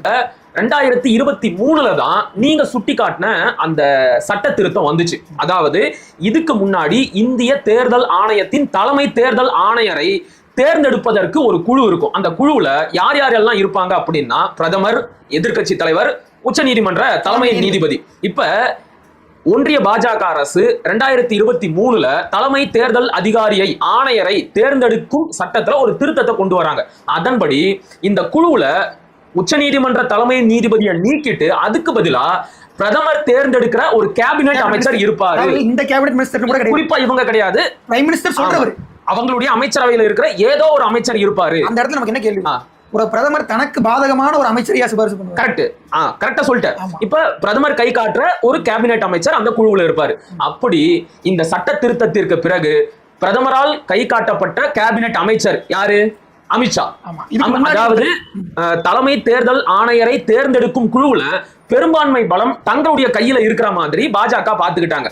2023 தான் நீங்க சுட்டி காட்டின அந்த சட்ட திருத்தம் வந்துச்சு. அதாவது இதுக்கு முன்னாடி இந்திய தேர்தல் ஆணையத்தின் தலைமை தேர்தல் ஆணையரை தேர்ந்தெடுப்பதற்கு ஒரு குழு இருக்கும். அந்த குழுவுல யார் யாரெல்லாம் இருப்பாங்க அப்படின்னா பிரதமர், எதிர்க்கட்சி தலைவர், உச்ச நீதிமன்ற தலைமை நீதிபதி. இப்ப ஒன்றிய பாஜக அரசு 2023 தலைமை தேர்தல் அதிகாரியை, ஆணையரை தேர்ந்தெடுக்கும் சட்டத்துல ஒரு திருத்தத்தை கொண்டு வராங்க. அதன்படி இந்த குழுவுல உச்சநீதிமன்ற தலைமை நீதிபதியை நீக்கிட்டு அதுக்கு பதிலா பிரதமர் தேர்ந்தெடுக்கிற ஒரு கேபினெட் அமைச்சர் இருப்பாரு. இந்த கேபினெட் மினிஸ்டர் கூட கிடையாது, குறிப்பா இவங்க கிடையாது, பிரைம் மினிஸ்டர் சொல்றவர், அவங்களுடைய அமைச்சரவையில் இருக்கிற ஏதோ ஒரு அமைச்சர் இருப்பாரு. அந்த இடத்துல நமக்கு என்ன கேள்வி? ஒரு பிரதமர் தனக்கு பாதகமான ஒரு அமைச்சரையா சிபாரிசு பண்ணுவார். கரெக்டா சொல்லிட்டேன். இப்ப பிரதமர் கை காட்டுற ஒரு கேபினெட் அமைச்சர் அந்த குழுவுல இருப்பாரு. அப்படி இந்த சட்ட திருத்தத்திற்கு பிறகு பிரதமரால் கை காட்டப்பட்ட கேபினெட் அமைச்சர் யாரு? அமித்ஷா. அதாவது தலைமை தேர்தல் ஆணையரை தேர்ந்தெடுக்கும் குழுவுல பெரும்பான்மை பலம் தங்களுடைய கையில இருக்கிற மாதிரி பாஜக பாத்துக்கிட்டாங்க.